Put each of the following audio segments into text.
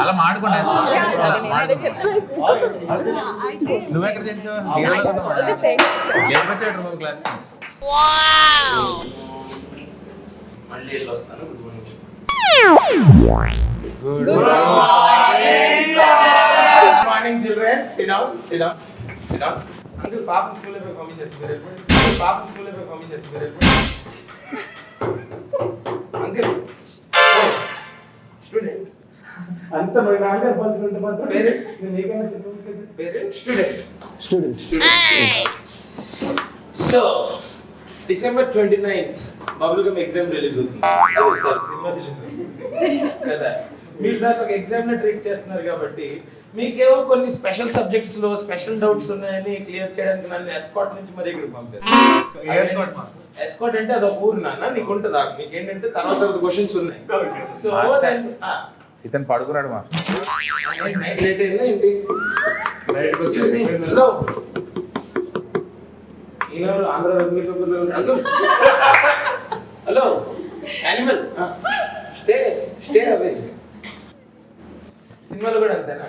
అలా మాడుకోండి. నువ్వెక్కడ తెచ్చావు? లేట్గా వచ్చాడు నువ్వు క్లాస్. మళ్ళీ వెళ్ళి వస్తాను. Good morning children. SIT down, SIT down, SIT down. Uncle పాపం స్కూల్లో పోయి పంపించేసి మీరు వెళ్ళిపోయి. పాపం స్కూల్లో పోయి పంపించేసి మీరు వెళ్ళిపోయి. అంకుల్ స్టూడెంట్ అంత మరి నాన్నగారు పలుకుంటే మాత్రం పేరెంట్ నేను ఏకైనా చెప్పవచ్చు కదా. Parent student student so December 29th bubble gum exam release అవుతుంది. అదే సార్ సినిమా రిలీజ్ అవుతుంది కదా. మీరు దాన్ని ఒక ఎగ్జామ్ ని ట్రీట్ చేస్తున్నారు కాబట్టి మీకేవో కొన్ని స్పెషల్ సబ్జెక్ట్స్ లో స్పెషల్ డౌట్స్ ఉన్నాయని క్లియర్ చేయడానికి నన్ను ఎస్కాట్ నుంచి మరి ఇక్కడికి పంపారు. ఎస్కాట్ అంటే అది ఒక ఊరు నాన్న, నీకు ఉంటుంది. నీకేంటంటే తర్వాత క్వశ్చన్స్ ఉన్నాయి. సో ఇతను పడుకున్నాడు మాస్టర్. నైట్ లేట్ అయిందా ఏంటి? హలో ఈయనెవరు? Andhra uncle. Hello animal stay stay away. సినిమాలో కూడా అంతేనా?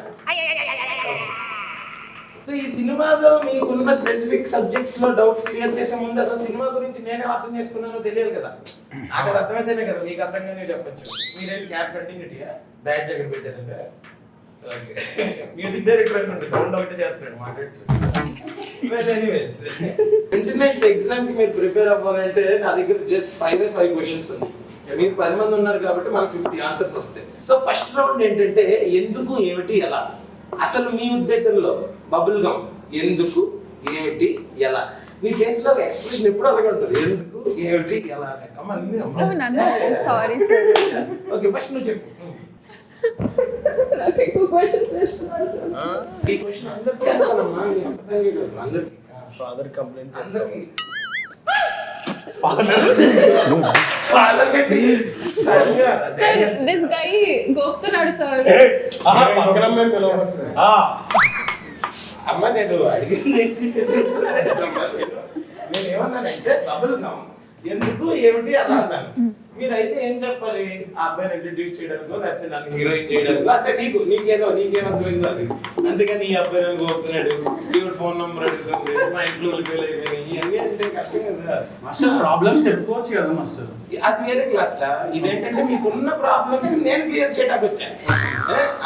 సో ఈ సినిమాలో మీకున్న స్పెసిఫిక్ సబ్జెక్ట్స్ లో డౌట్స్ క్లియర్ చేసే ముందు అసలు సినిమా గురించి నేనే అర్థం చేసుకున్నానో తెలియాలి కదా. నాకు అది అర్థమైతేనే కదా మీకు అర్థంగానే చెప్పచ్చు. మీరేంటి క్యాప్ కంటిన్యూటీయా బ్యాడ్ జాకెట్ పెట్టారంటే మ్యూజిక్ డైరెక్టర్ అనుకోండి, సౌండ్ ఒకటే చేస్తున్నాడు మాట్లాడలేదు. ఎనీవేస్ 29th ఎగ్జామ్ కి మీరు ప్రిపేర్ అవ్వాలంటే నా దగ్గర జస్ట్ 5 క్వశ్చన్స్ ఉన్నాయి. మీరు 10 మంది ఉన్నారు కాబట్టి మనకు 50 ఆన్సర్స్ వస్తాయి. సో ఫస్ట్ రౌండ్ ఏంటంటే ఎందుకు, ఏమిటి, ఎలా. అసలు మీ ఉద్దేశంలో బబుల్ గమ్ ఎందుకు, ఏమిటి, ఎలా. నీ ఫేస్ లో ఎక్స్ప్రెషన్ ఎప్పుడు అలాగే ఉంటుంది. ఎందుకు, ఏమిటి, ఎలా. Sorry sir. ఓకే ఫస్ట్ నువ్వు చెప్పు. నాకు ఎక్కువ క్వశ్చన్స్ వేస్తున్నారు సార్. ఈ క్వశ్చన్ అందరికీ వేస్తానమ్మా, అందరికీ. ఫాదర్ కంప్లైంట్ అందరికీ సార్ దిస్ గై గోపుతున్నాడు సార్. అమ్మ నేను అడిగింది నేను ఏమన్నానంటే బబుల్ గమ్ ఎందుకు, ఏమిటి, అలా అన్నాను. మీరైతే ఏం చెప్పాలి? ఆ అబ్బాయిని ఇంట్రడ్యూస్ చేయడానికో లేకపోతే నన్ను హీరోయిన్ చేయడానికో, అంటే నీకేమర్థమైందో అది. అందుకని ఈ అబ్బాయి నన్ను కోరుతున్నాడు, ఈవిడ ఫోన్ నంబర్ అడుగుతుంది, మా ఇంట్లో ఫెయిల్ అయిపోయినాయి, ఇవన్నీ అంటే కష్టం కదా మాస్టర్. ప్రాబ్లమ్స్ చెప్పుకోవచ్చు కదా మాస్టర్. అది వేరే క్లాస్ లా. ఇదేంటంటే మీకున్న ప్రాబ్లమ్స్ నేను క్లియర్ చేయడానికి వచ్చాను.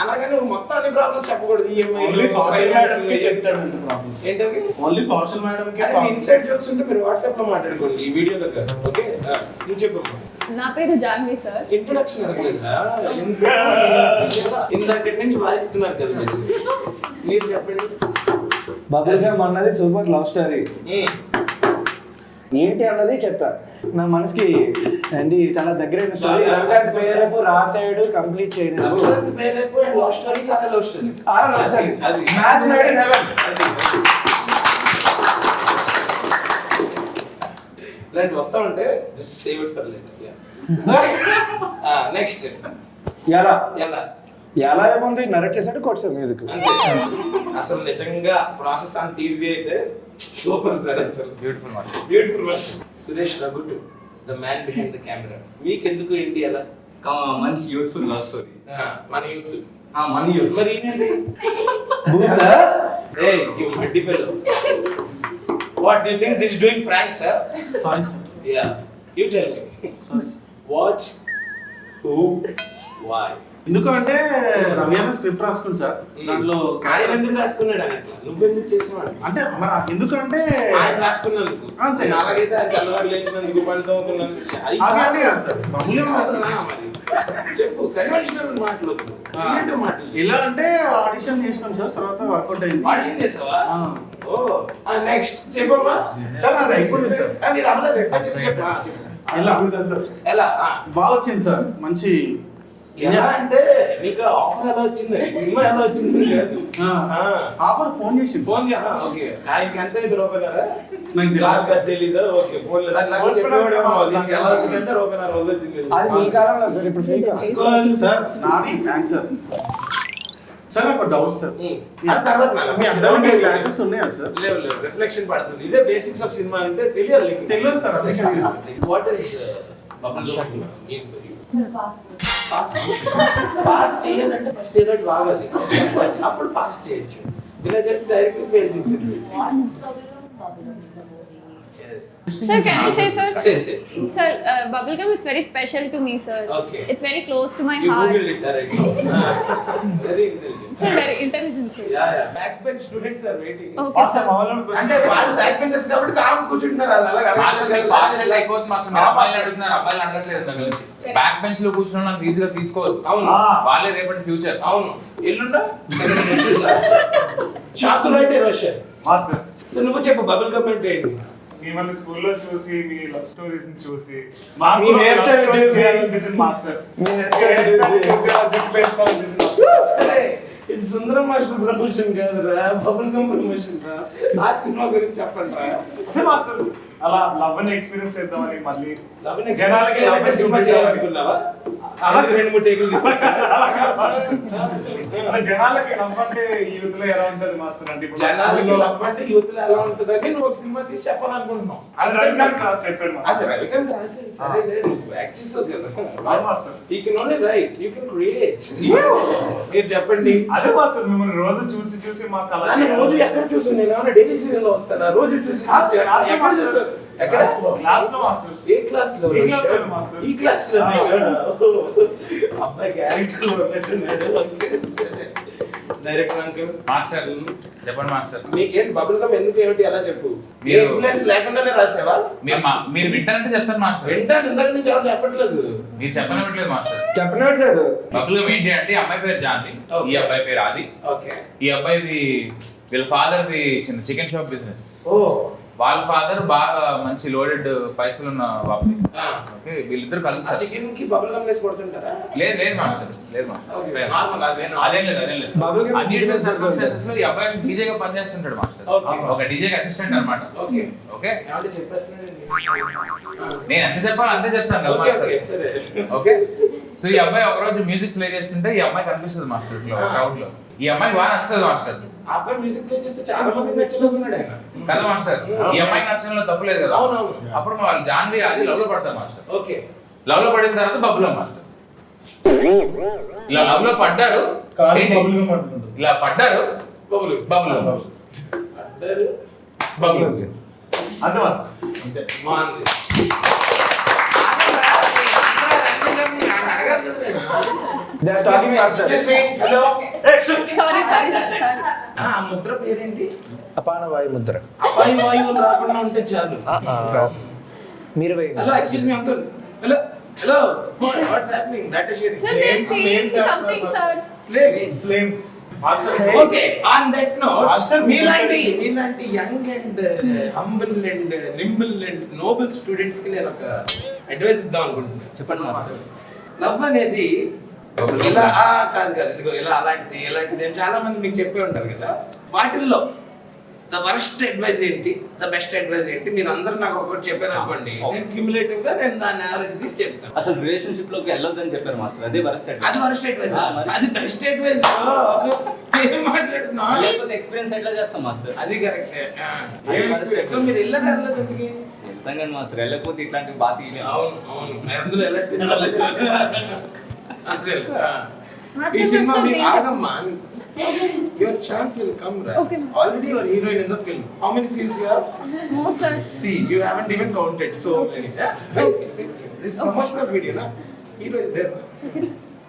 అలాగే నువ్వు మొత్తం అన్ని ప్రాబ్లమ్స్ చెప్పకూడదు. ఓన్లీ సోషల్ మేడం కి చెప్తాడు ప్రాబ్లమ్. ఏంటవి? ఓన్లీ సోషల్ మేడం కి. ఇన్సైడ్ జోక్స్ ఉంటే మీరు వాట్సాప్ లో మాట్లాడుకోండి, ఈ వీడియోలో కాదు. ఓకే నువ్వు చెప్పు. నా పేరు జాన్వి సార్. ఇంట్రొడక్షన్ అడగలేదా? ఇందాకటి నుంచి వాయిస్తున్నారు కదా మీరు చెప్పండి. బబుల్ గమ్ అన్నది సూపర్ లవ్ స్టోరీ. ఏంటి అన్నది చెప్పా. నా మనసుకి ఏంటి చాలా దగ్గరైన స్టోరీ. పేరేపు రాసాడు, కంప్లీట్ చేయడం. పేరేపు లవ్ స్టోరీ, సారా లవ్ స్టోరీ. అది మ్యాచ్ మేడ్ ఇన్ హెవెన్. ఇలాంటి వస్తా ఉంటే just save it for later. Next ఎలా ఎలా ఎలా ఏముంది? నరేట్ చేసాడు, కొట్టాడు మ్యూజిక్. అసలు నిజంగా ప్రాసెస్ అంత ఈజీ అయితే సూపర్ సార్. అసలు beautiful master. Beautiful master. Suresh రఘుటు the man behind the camera. మీకెందుకు ఏంటి ఎలా? మంచి యూత్ఫుల్ లవ్ స్టోరీ. మన యూత్ మన యూత్. మరి ఏంటి భూత you muddy fellow. What do you think this is doing prank, sir? Sorry sir. Yeah. You tell me. Sorry sir. What? Who? Why? ఎందుకంటే రవి అన్న స్క్రిప్ట్ రాసుకుంది సార్. దాంట్లో ఆయన ఎందుకు రాసుకున్నాడు అని అట్లా నువ్వెందుకు చేసేవాడు? అంటే మరి ఎందుకంటే ఆయన రాసుకున్నందుకు అంతే. అలాగైతే ఆయన తెల్లవారు లేచినందుకు పళ్ళతో అదే కాదు సార్. బబుల్ మరి చెప్పు. కన్వెన్షనల్ మాటలు మాటలు. ఎలా అంటే ఆడిషన్ చేసినాం సార్, తర్వాత వర్కౌట్ అయింది. ఆడిషన్ చేసావా? ఓ నెక్స్ట్ చెప్పమ్మా. సార్ అది అయిపోయింది సార్. కానీ ఇది అవ్వలేదు. చెప్పు. ఎలా ఎలా బాగా వచ్చింది సార్. మంచి ఎలా అంటే నీకు ఆఫర్ ఎలా వచ్చింది, సినిమా ఎలా వచ్చింది కాదు. ఆఫర్ ఫోన్ చేసి ఫోన్ ఓకే. ఆయనకి ఎంత ఇది రూపాయన్నారా? నాకు క్లాస్ గా తెలీదా? ఓకే ఫోన్ లేదా దీనికి ఎలా వచ్చిందంటే రూపాయన్నర రోజు వచ్చింది. అది మీ కాలంలో సార్. ఇప్పుడు ఫేక్ సార్. నాది థ్యాంక్స్ సార్. సార్ నాకు డౌట్ సార్. తర్వాత మీ అందరికీ క్లాసెస్ ఉన్నాయా సార్? లేవు రిఫ్లెక్షన్ పడుతుంది. ఇదే బేసిక్స్ ఆఫ్ సినిమా అంటే తెలియాలి. తెలియదు sir. What is bubble mean for you? Pass చేయాలంటే ఫస్ట్ ఏదో ఒకటి రావాలి, అప్పుడు పాస్ చేయొచ్చు. ఇలా చేసి డైరెక్ట్ ఫెయిల్ చేసేది. Sir, can I say, sir? Say. Sir, bubblegum is very special to me, sir. Okay. It's very close to my You heart. Googled it directly. Very intelligent. Sir, very intelligent, sir. Yeah. Backbench students are waiting. Okay, sir. అంటే వాళ్ళు back benchers కాబట్టి com కూర్చుంటున్నారు, వాళ్ళు అలాగే master మీకు అడగట్లేదు. Partial అయిపోతుంది master. మీరు అబ్బాయిలు అడుగుతున్నారు, అబ్బాయిలు అడగట్లేదు దగ్గర నుంచి. బ్యాక్ బెంచ్ లో కూర్చున్న వాళ్ళని ఈజీగా తీసుకోవద్దు. అవును. వాళ్ళే రేపటి ఫ్యూచర్. అవును. ఎల్లుండా చాకులు అంటే రోషన్. మాస్టర్ సో నువ్వు చెప్పు బబుల్ గమ్ అంటే ఏంటి? మిమ్మల్ని స్కూల్లో చూసి మీ లవ్ స్టోరీస్ చూసి మీ hair style చూసి, మాస్టర్ మీ hair style చూసి, అరే, ఇది సుందరం మాస్టర్ ప్రమోషన్ కాదురా, బబుల్ గమ్ ప్రమోషన్ రా. ఆ సినిమా గురించి చెప్పండి రా. అదే మాస్టర్ అలా లవ్ ని ఎక్స్పీరియన్స్ చేద్దామని మళ్ళీ జనాలకి జనాలకి love ని సినిమా చేయాలనుకున్నావా? అలాగే 2-3 టేకులు తీసుకుంటా. అలా జనాలకి లవ్ అంటే ఈ యూత్ లో ఎలా ఉంటది మాస్టర్ అంటే ఇప్పుడు జనాలకి లవ్ అంటే యూత్ లో ఎలా ఉంటుందని నువ్వు ఒక సినిమా తీసి చెప్పాలనుకుంటున్నావు. అది రవికాంత్ క్లాస్ చెప్పాడు అది మాస్టర్. రవికాంత్ రాశాడు, సరేలే, నువ్వు యాక్ట్ చేసావు కదా. అవును master. He can only write, you can create. మీరు చెప్పండి. అదే మాస్టర్ మిమ్మల్ని రోజు చూసి చూసి మాకు అలా నన్ను రోజు ఎక్కడ చూసి, నేను ఏమైనా డైలీ సీరియల్ లో వస్తానా? రోజు చూసి ఎక్కడ చూస్తాను? ఎక్కడ? క్లాస్ లో మాస్టర్. ఏ క్లాస్ లో? ఈ క్లాస్ లో మాస్టర్. ఈ క్లాస్ లో అబ్బాయి క్యారెక్టర్ లో ఉన్నట్టున్నాడు. డైరెక్టర్ అంకుల్ మాస్టర్ చెప్పండి మాస్టర్. మీకేంటి బబుల్ గమ్ ఎందుకు ఏమిటి అలా చెప్పు. ఏ మీరు- ఇన్ఫ్లుయెన్స్ లేకుండానే రాసావా? మీరు వింటారంటే చెప్తాను మాస్టర్. వింటాను, ఇందాక నుంచి ఎవరు చెప్పట్లేదు. మీరు చెప్పనివ్వట్లేదు మాస్టర్. చెప్పనట్లేదు. బబుల్ ఏంటి అంటే అమ్మాయి పేరు జాన్వి, ఈ అబ్బాయి పేరు ఆది. ఓకే. ఈ అబ్బాయిది వీళ్ళ ఫాదర్ ది చిన్న చికెన్ షాప్ బిజినెస్. ఓ వాళ్ళ ఫాదర్ బాగా మంచి లోడెడ్ పైసలు ఉన్న బాబు. ఓకే, వీళ్ళిద్దరు ఆ కలుస్తారు. చికెన్ కి బబుల్ గమ్ వేసి కొడుతుంటారా? లేదు లేదు మాస్టర్, లేదు మాస్టర్. ఓకే, నార్మల్ అదేనా? అదేం లేదు, అదేం లేదు. Bubble gum Unusual chicken circumstances లో ఈ అబ్బాయి డీజేగా పనిచేస్తుంటాడు మాస్టర్. ఓకే. ఒక డీజేకి అసిస్టెంట్ అన్నమాట. ఓకే. ఓకే, ఏమంటే చెప్పేస్తున్నానండి. నేను ఎంత చెప్పాలి అంతే చెప్తాను కదా ఓకే, ఓకే, మాస్టర్. సరే. ఓకే, సో ఈ అబ్బాయి ఒక రోజు మ్యూజిక్ ప్లే చేస్తుంటే ఈ అమ్మాయి కనిపిస్తుంది మాస్టర్ ఇట్లా క్రౌడ్ లో. ఈ అమ్మాయికి బాగా నచ్చుతుంది మాస్టర్. ఆ అబ్బాయి మ్యూజిక్ ప్లే చేస్తే చాలా మంది నచ్చలేకున్నాడు ఆయన. కదా మాస్టర్, ఈ అమ్మాయికి నచ్చడంలో తప్పు లేదు కదా. అవునవును. అప్పుడు వాళ్ళు జాన్వి అది లవ్ లో పడతారు మాస్టర్. ఓకే. లవ్ లో పడిన తర్వాత బబుల్ మాస్టర్. ఇలా లవ్ లో పడ్డారు, ఏంటి? ఇలా పడ్డారు, బబుల్ బబుల్ అడ్డారు. బబుల్ అంతే మాస్టర్. అంతే, బాగుంది. They are talking after. Excuse me, hello. Sorry, sir. ఆ ముద్ర పేరేంటి? అపాన వాయు ముద్ర. అపాయి వాయువులు రాకుండా ఉంటే చాలు. మీరు వేయండి. Hello, excuse me uncle. Hello hello, what's happening? Data sharing. Sir, they're saying something, sir. Flames. Okay, on that note మీలాంటి young and humble and nimble and noble students కి నేను ఒక అడ్వైస్ ఇద్దాం అనుకుంటున్నాను. చెప్పండి మాస్టర్. లవ్ అనేది ఇలా కాదు ఇదిగో ఇలా అలాంటిది ఇలాంటిది అని చాలా మంది మీకు చెప్పే ఉంటారు కదా. వాటిల్లో ద వర్స్ట్ అడ్వైస్ ఏంటి, ద బెస్ట్ అడ్వైస్ ఏంటి? మీరు అందరూ నాకు ఒకటి చెప్పారు అనుకోండి, నేను క్యూములేటివ్ గా నేను దాన్ని యావరేజ్ తీసి చెప్తాను. అసలు రిలేషన్షిప్ లోకి వెళ్ళొద్దని చెప్పారు మాస్టర్. అదే వరస్ట్ అది వర్స్ట్ అడ్వైస్, మరి. అది బెస్ట్ అడ్వైస్. ఏం మాట్లాడుతున్నా? లేకపోతే ఎక్స్పీరియన్స్ ఎట్లా చేస్తాం మాస్టర్? అది కరెక్టే. సో మీరు వెళ్ళారు వెళ్ళదు ఎందుకు? వెళ్తాం కానీ మాస్టర్ వెళ్ళకపోతే ఇట్లాంటివి బాగా తీయలేము. అవును అందులో ఎలా సినిమాలేదు అసలు. Master, ఈ సినిమా master, మీకు please. ఆగమ్మా. Your chance will come, right? Okay, master. Already you are heroine in the film. How many scenes you have? No, sir. See, you haven't even counted so many. This promotional video, na? Hero is there.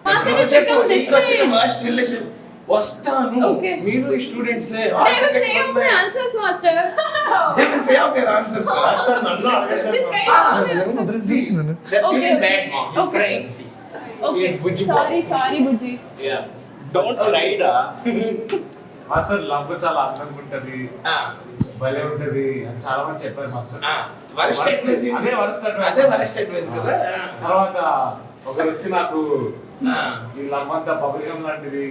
Master, you check out this వచ్చిన side. worst relation. వస్తాను. Okay. మీరు students They will say of my answers, master. They will say of your answers. This guy knows my answers. See, they're feeling bad, mom. He's Okay, crying. sir. See. Okay. Yes, Bujji. Sorry, Bujji. Yeah. Don't ride master love చాలా అందంగా ఉంటది, భలే ఉంటది అని చాలా మంది చెప్పారు master. Worst advice. అదే వరస్ట్ అడ్వైస్. అదే వరస్ట్ అడ్వైస్ కదా. తర్వాత ఒకరు వచ్చి నాకు ఈ లవ్ అంతా బబుల్ గమ్ లాంటిది,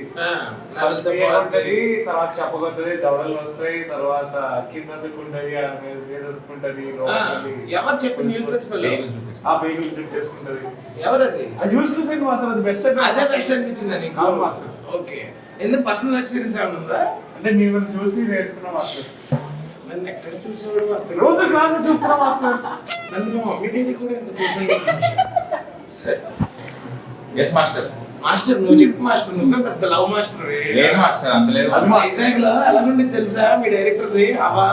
ఫస్ట్ ఏముంటది, తర్వాత చెప్పగొట్టది, దవడలు వస్తాయి, తర్వాత కింద దుక్కుంటది, మీద దుక్కుంటది, ఎవరు చెప్పి న్యూస్లెస్ ఫెలో? ఆ బేగులు చుట్టేసుకుంటది. ఎవరది? అది యూస్లెస్ అండి మాస్టర్, అది బెస్ట్ అదే బెస్ట్ అనిపించింది నీకు? అవును మాస్టర్. ఓకే, ఎందుకు పర్సనల్ ఎక్స్పీరియన్స్ ఏమైనా ఉందా? అంటే మిమ్మల్ని చూసి నేర్చుకున్నా మాస్టర్. నన్ను ఎక్కడ చూసేవాడు అతను రోజు క్లాస్ చూస్తున్నా మాస్టర్. నన్ను మా మమ్మీ డాడీ కూడా ఎంత చూసాడు. సరే ఎస్ మాస్టర్. మాస్టర్ నువ్వు చెప్పు మాస్టర్, నువ్వే పెద్ద లవ్ మాస్టర్. లేదు మాస్టర్, అంత లేదు. వైజాగ్ లో ఎలా నుండి తెలుసా మీ డైరెక్టర్ అవా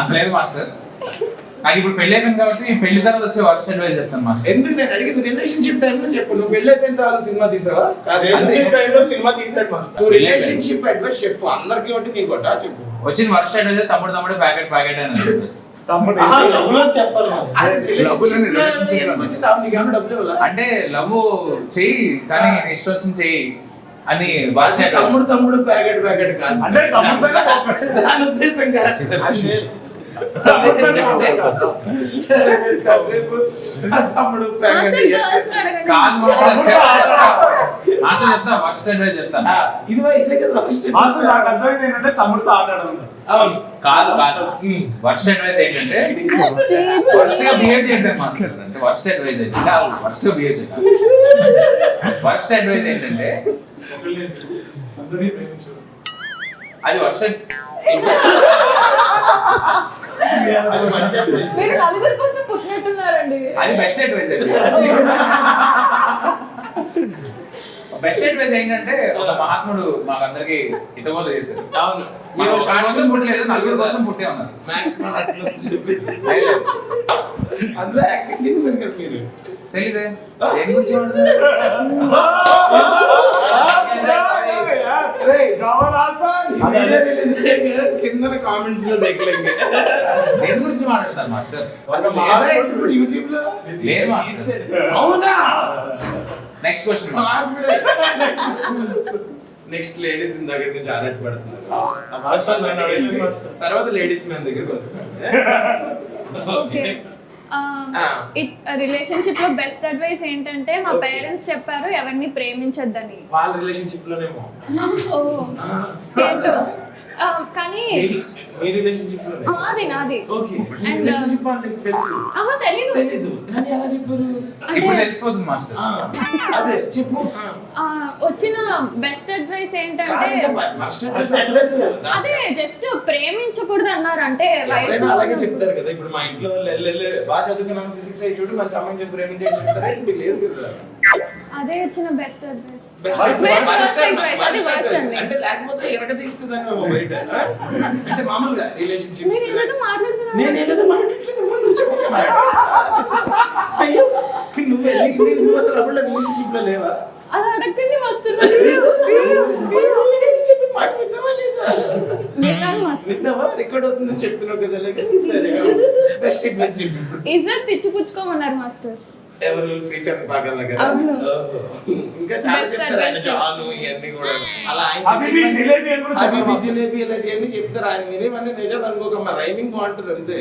అంత లేదు మాస్టర్. నాకు ఇప్పుడు పెళ్లి అయిపోయింది కాబట్టి ఈ పెళ్లి తర్వాత వచ్చే వర్క్ అడ్వైజ్ చెప్తాను మాస్టర్. ఎందుకు నేను అడిగేది రిలేషన్షిప్ టైంలో చెప్పు. నువ్వు పెళ్లి అయిపోయిన తర్వాత సినిమా తీసావా? సినిమా తీసాడు మాస్టర్. నువ్వు రిలేషన్షిప్ అడ్వైస్ చెప్పు అందరికి ఒకటి నీకు కొట్టా చెప్పు. వచ్చిన వర్క్ అడ్వైజ్ తమ్ముడు ప్యాకెట్ అని చెప్పాలి అంటే లవ్ చెయ్యి కానీ నీ ఇష్టం వచ్చింది చెయ్యి అని భాష. తమ్ముడు ప్యాకెట్ కాదు అంటే తమ్ముడు దాని ఉద్దేశం కాదు. తమ్ముడు మాస్టర్ గర్ల్స్ అడగండి. కాదు మాస్టర్, మాస్టర్ చెప్తా వర్క్ అడ్వైజ్ చెప్తాను. ఇది ఇట్లే కదా మాస్టర్ నాకు అర్థమైంది ఏంటంటే తమ్ముడితో ఆడాడు. అవును కాదు వర్స్ట్ అడ్వైజ్ ఏంటంటే వర్స్ట్ గా బిహేవ్ చేయలేదు మాస్టర్. అంటే వర్స్ట్ అడ్వైజ్ ఏంటంటే వర్స్ట్ గా బిహేవ్ చేయాలి. వర్స్ట్ అడ్వైజ్ ఏంటంటే అది వర్స్ట్. మీరు నలుగురి కోసం పుట్టినట్టున్నారండి. అది బెస్ట్ అడ్వైజ్ అండి. బెస్ట్ అడ్వైజ్ ఏంటంటే ఒక మహాత్ముడు మాకందరికి హితబోధ చేశారు. అవును మీరు ఒకరి కోసం పుట్టలేదు, నలుగురు కోసం పుట్టే ఉన్నారు. మ్యాక్స్ అందులో యాక్టింగ్ చేశారు కదా మీరు. తెలీదే దేని గురించి కింద కామెంట్స్ లో దేని గురించి మాట్లాడతారు మాస్టర్? యూట్యూబ్ లో లేదు మాస్టర్. అవునా? Next question. నెక్స్ట్ లేడీస్ ఇందాక నుంచి ఆరాట పడుతున్నారు. మాస్టర్ తర్వాత లేడీస్ మన దగ్గరికి వస్తారు. ఓకే రిలేషన్షిప్ లో బెస్ట్ అడ్వైస్ ఏంటంటే మా పేరెంట్స్ చెప్పారు ఎవరిని ప్రేమించొద్దని. వాళ్ళ రిలేషన్షిప్ లోనేమో. ఓ ఏంటో కానీ మీ రిలేషన్షిప్ లోనే. నాది నాది. ఓకే And, రిలేషన్షిప్ వాళ్ళకి తెలుసు. తెలీదు. తెలీదు కానీ ఎలా చెప్పారు? ఇప్పుడు తెలిసిపోతుంది మాస్టర్. అదే చెప్పు. వచ్చిన బెస్ట్ అడ్వైస్ ఏంటంటే అదే జస్ట్ ప్రేమించకూడదు అన్నారు. అంటే వయసు అలాగే చెప్తారు కదా. ఇప్పుడు మా ఇంట్లో బాగా చదువుకున్నాను ఫిజిక్స్ అయి చూడు మంచి అమ్మాయిని చేసి ప్రేమించే చెప్తారా? ఇంటికి లేదు కదా. అదే వచ్చిన బెస్ట్ అడ్వైస్. అంటే లేకపోతే ఎరగ తీస్తుందని బయట. అంటే మామూలుగా రిలేషన్షిప్స్ మీరు ఏదో మాట్లాడుతున్నారు. నేను ఏదో మాట్లాడలేదు. నువ్వు చెప్పు. అయ్యో నువ్వు అసలు అప్పుడు రిలేషన్షిప్ లో లేవా? అది అడగండి మాస్టర్. చెప్పి మాట విన్నావా లేదా? విన్నాను మాస్టర్. విన్నావా? రికార్డ్ అవుతుందని చెప్తున్నావు కదా. సరే బెస్ట్ బెస్ట్ ఇజ్జత్ ఇచ్చిపుచ్చుకోమన్నారు మాస్టర్. ఎవరు? శ్రీచరణ్ పాగల్ దగ్గర. అవును. ఇంకా చాలా Best చెప్తారు ఆయన. advice. జాను ఇవన్నీ కూడా అలా హబీబీ జిలేబీ అని కూడా హబీబీ చెప్పారు. జిలేబీ ఇలాంటివన్నీ చెప్తారు ఆయన. వినేవన్నీ నిజాలు అనుకోకమ్మా. రైమింగ్ బాగుంటుంది అంతే.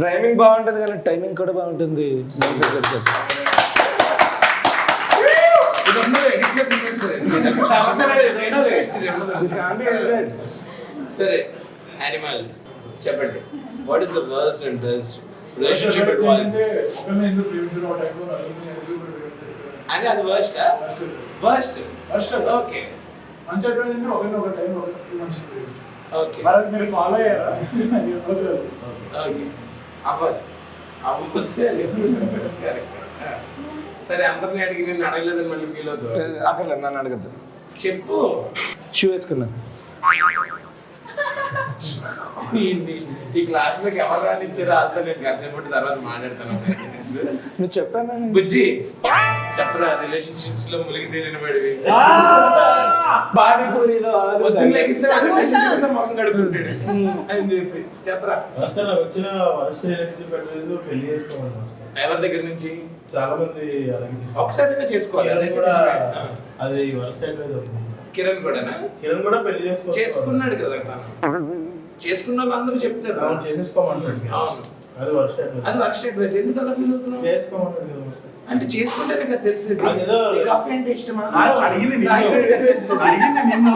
రైమింగ్ బాగుంటుంది కానీ టైమింగ్ కూడా బాగుంటుంది. ఇది ఉన్నది edit లో తీసేస్తారు. సంవత్సరం ఏదైనా waste. ఇది ఉన్నది. సరే యానిమల్ చెప్పండి. What is the worst and best relationship advice? అని అది వర్స్ట్ వర్స్ట్ ఓకే మంచి అడ్వైస్ అంటే ఒక టైం మంచి ఓకే మరి మీరు ఫాలో అయ్యారా? ఓకే అవ్వాలి అవ్వకపోతే సరే అందరిని అడిగి నేను అడగలేదని మళ్ళీ ఫీల్ అవుతావు. అక్కడ నన్ను అడగద్దు. చెప్పు. షూ వేసుకున్నాను. ఈ క్లాస్ లోకి ఎవరు రానిచ్చారో అంతా నేను కాసేపటి తర్వాత మాట్లాడతాను. నువ్వు చెప్పాను బుజ్జి చెప్పరా రిలేషన్షిప్స్ లో మునిగి తేలిన పడివి. పానీపూరిలో పొద్దున్న లెగిస్తే relationships లో మొహం కడుక్కుంటాడు అని చెప్పి చెప్పరా. వచ్చిన వరస్ట్ రిలేషన్షిప్ అడ్వైస్ పెళ్లి చేసుకోవాలి. ఎవరి దగ్గర నుంచి? చాలా మంది అలాగే ఒకసారి చేసుకోవాలి. కిరణ్ అదే కూడా కూడా అది వరస్ట్ అడ్వైస్ అవుతుంది. కిరణ్ కూడానా? కిరణ్ కూడా పెళ్లి చేసుకున్నాడు కదా తను. చేసుకున్న వాళ్ళందరూ చెప్తారు చేసేసుకోమంటాడు. అవును. అది వరస్ట్ అడ్వైస్. అది వర్క్ అడ్వైస్. ఎందుకు అలా ఫీల్ అవుతున్నావు? చేసుకోమంటాడు కదా. అంటే చేసుకుంటేనే కదా తెలిసేది. అదేదో కాఫీ అంటే ఇష్టమా? అడిగింది నిన్ను.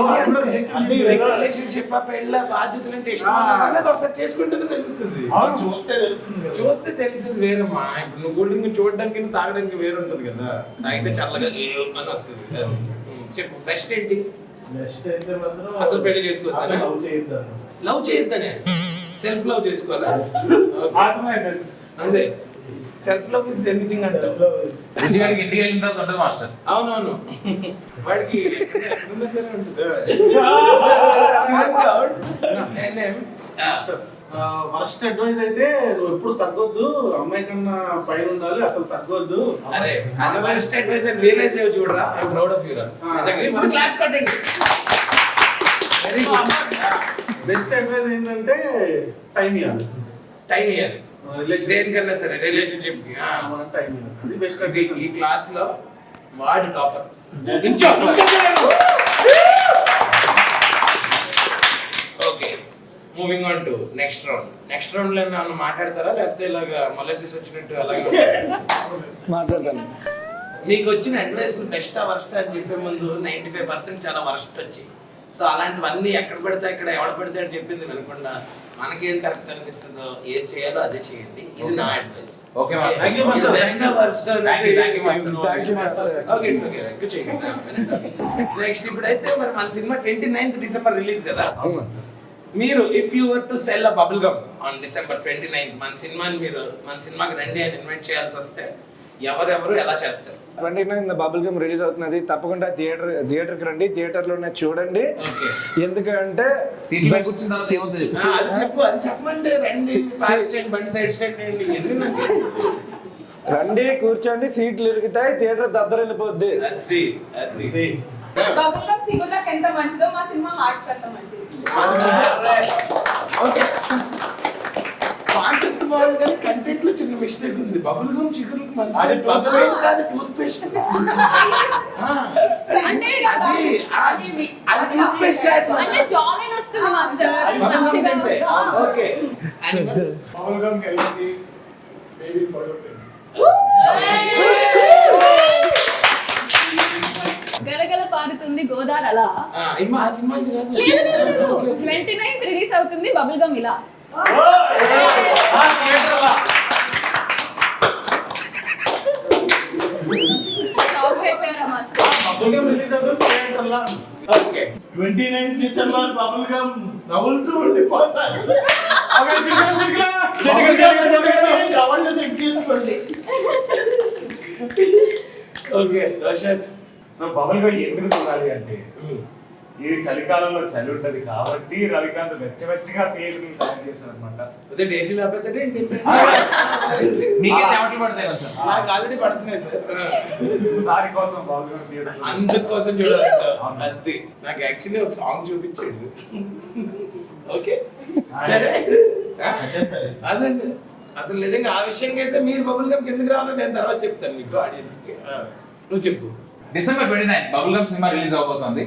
రిలేషన్షిప్ పెళ్ళ బాధ్యతలు అంటే ఇష్టమా అనేది ఒకసారి చేసుకుంటేనే తెలుస్తుంది. అవును చూస్తే తెలుస్తుంది కదా. చూస్తే తెలిసేది వేరమ్మా. ఇప్పుడు నువ్వు కూల్ డ్రింక్ చూడడానికి తాగడానికి వేరు ఉంటుంది కదా. తాగితే చల్లగా అని వస్తుంది. చెప్పు బెస్ట్ ఏంటి? నెక్స్ట్ అయితే మాత్రం అసలు పెళ్లి చేసుకోవద్దా? లవ్ చేయొద్దాను. లవ్ చేయొద్దనే సెల్ఫ్ లవ్ చేసుకోవాలా? ఆత్మహత్య. అదే సెల్ఫ్ లవ్ ఇస్ ఎనీథింగ్ అంటే రుచిగాడికి ఇంటికి వెళ్ళిన తర్వాత ఉంటుంది మాస్టర్. అవునవును వాడికి ఎక్కడున్నా సరే ఉంటుంది. ఫస్ట్ అడ్వైస్ అయితే నువ్వు ఎప్పుడు తగ్గొద్దు, అమ్మాయి కన్నా పైన ఉండాలి, అసలు తగ్గొద్దు. అరే ఫస్ట్ అడ్వైస్ రియలైజ్ అయ్యి చూడరా, I am proud of you రా. క్లాప్స్ కొట్టండి. Very good. బెస్ట్ అడ్వైస్ ఏంటంటే టైం ఇవ్వాలి. టైం ఇవ్వాలి దేనికన్నా సరే రిలేషన్షిప్ కి. మనం టైం ఇవ్వాలి, అది బెస్ట్ అది అడ్వైస్. ఈ క్లాస్ లో వాడు topper. Okay moving on to next round. Next round లో ఏమన్నా మాట్లాడతారా లేకపోతే ఇలాగా మొలసిస్ వచ్చినట్టు అలాగే మాట్లాడతాను. మీకు వచ్చిన అడ్వైస్ బెస్ట్ వర్స్ట్ అని చెప్పే ముందు 95% చాలా వర్స్ట్ వచ్చాయి. సో అలాంటివన్నీ ఎక్కడ పడితే అక్కడ ఎవడ పడితే అని చెప్పింది వినకుండా మనకి ఏది కరెక్ట్ అనిపిస్తుందో ఏది చేయాలో అదే చేయండి. ఇది నా advice. Okay master. Thank you, master. Best worst Thank you, master. Thank you, master. Okay it's okay ఎక్కువ చేయండి. నెక్స్ట్ ఇప్పుడైతే మరి మన సినిమా 29th డిసెంబర్ రిలీజ్ కదా. మీరు if you were to sell a bubble gum on December 29th మన సినిమాకి రండి అని ఇన్వైట్ చేయాల్సి వస్తే ఎవరెవరు ఎలా చేస్తారు? 29 బబుల్ గమ్ రిలీజ్ అవుతున్నది. తప్పకుండా థియేటర్కి రండి, థియేటర్లోనే చూడండి. ఓకే ఎందుకంటే సీట్లో కూర్చున్న తర్వాత ఏమవుతుంది? అది చెప్పమంటే రండి పార్క్ చేయండి బండి సైడ్ స్టాండ్ చేయండి ఎందుకు రండి, కూర్చోండి, సీట్లు ఇరుగుతాయి, థియేటర్ దద్దరిల్లిపోద్ది. అది అది బబుల్ గమ్ చిగుర్లకు ఎంత మంచిదో మా సినిమా హార్ట్ అంత మంచిది. ఓకే కాన్సెప్ట్ బాగుంది కానీ కంటెంట్ లో చిన్న మిస్టేక్ ఉంది. బబుల్ గమ్ చిగురులకు మంచిది. అది బబుల్ పేస్ట్ కాదు టూత్ పేస్ట్. అంటే అది టూత్ పేస్ట్ అంటే జాలీన్ వస్తుంది మాస్టర్. మంచిగా ఓకే పవన్ గమ్ వెళ్ళి బేబీ పడగొట్టండి. గలగల పారుతుంది గోదావరి అలా. ఆ సినిమా ఇది కాదు. 29th రిలీజ్ అవుతుంది బబుల్ గమ్ ఇలా. షాక్ అయిపోయారా మాస్టర్? రిలీజ్ అవుతుంది థియేటర్లో. ఓకే 29 డిసెంబర్ బబుల్ గమ్ నవ్వులుతూ ఉండిపోతారు. కావాలంటే చెక్ చేసుకోండి. Okay Roshan so bubble gum ఎందుకు చూడాలి అంటే ఇది చలికాలంలో చలి ఉంటది కాబట్టి రవికాంత్ వెచ్చగా థియేటర్ తయారు చేశారు అనమాట. అదే డేసీ లేకపోతే ఏంటి? నీకే చెమటలు పడతాయి కొంచెం. నాకు ఆల్రెడీ పడుతున్నాయి సార్. దానికోసం బబుల్ గమ్ థియేటర్ అందుకోసం చూడాలంట. అది నాకు యాక్చువల్లీ ఒక సాంగ్ చూపించాడు. ఓకే సరే అదే అసలు నిజంగా ఆ విషయంగా అయితే మీరు బబుల్ గమ్ ఎందుకు రావాలో నేను తర్వాత చెప్తాను మీకు ఆడియన్స్ కి. నువ్వు చెప్పు. డిసెంబర్ 29 బబుల్ గమ్ సినిమా రిలీజ్ అవబోతుంది.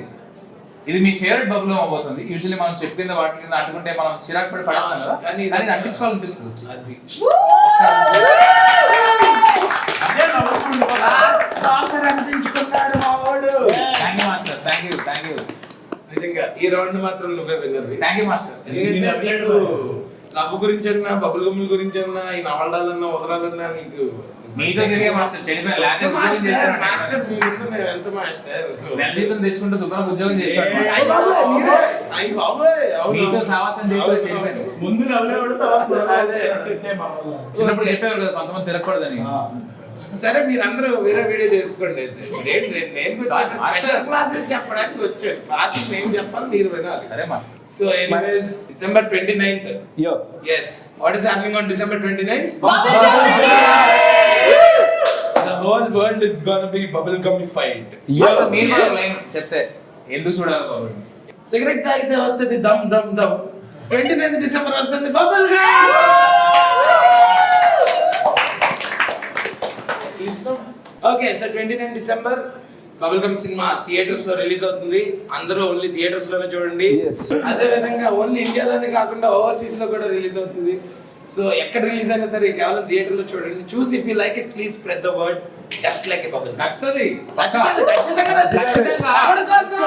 ఇది మీ ఫేవరెట్ బబుల్ గమ్ అవబోతుంది. యూజువల్లీ మనం చెప్పింది వాటి కింద అంటుకుంటే మనం చిరాకు పడి పడేస్తాం కదా, కానీ ఇది అంటించుకోవాలనిపిస్తుంది. అది అనిపించుకున్నాడు మావాడు. థ్యాంక్ యూ నిజంగా ఈ రౌండ్ మాత్రం నువ్వే విన్నర్వి. Thank you master. ఎందుకంటే నీకు లవ్ గురించి అన్నా బబుల్ గమ్ముల గురించి అన్నా ఈ నవలాలన్నా వదలాలన్నా నీకు మీతో తిరిగే మాస్టర్ చనిపోయిన లేకపోతే ఉద్యోగం చేస్తారు. మాస్టర్ మీ ముందు మేము ఎంత మాస్టర్ నెల జీతం తెచ్చుకుంటూ శుభ్రంగా ఉద్యోగం చేస్తారు. అయ్య బాబోయ్, మీరే? అయ్య బాబోయ్, అవును. మీతో సావాసం చేసి చనిపోయాను. ముందు నవ్వులేవాడు తర్వాత అదే. చిన్నప్పుడు చెప్పేవారు కదా కొంతమంది తిరగకూడదని. సరే మీరందరూ వేరే వీడియో చేసుకోండి అయితే. నేను స్పెషల్ క్లాసెస్ చెప్పడానికి వచ్చాను. క్లాసెస్ నేను చెప్పాలి మీరు వినాలి. సరే master. So anyways December 29th. యో Yes. What is happening on December 29th? The whole world is gonna be bubble gum fight. Master మీరు కూడా లైన్ చెప్తే ఎందుకు చూడాలి బాబు? సిగరెట్ తాగితే వస్తుంది దమ్ దమ్ దమ్. 29th డిసెంబర్ వస్తుంది bubble gum. Okay so 29 December bubble gum cinema theatres లో రిలీజ్ అవుతుంది. అందరూ ఓన్లీ థియేటర్స్ లోనే చూడండి. Yes. అదే విధంగా ఓన్లీ ఇండియాలోనే కాకుండా ఓవర్సీస్ లో కూడా రిలీజ్ అవుతుంది. సో ఎక్కడ రిలీజ్ అయినా సరే కేవలం థియేటర్ లో చూడండి. చూసి if you like it please spread the word just like a bubble. నచ్చుతుంది. ఖచ్చితంగా ఖచ్చితంగా. ఎవరి కోసం?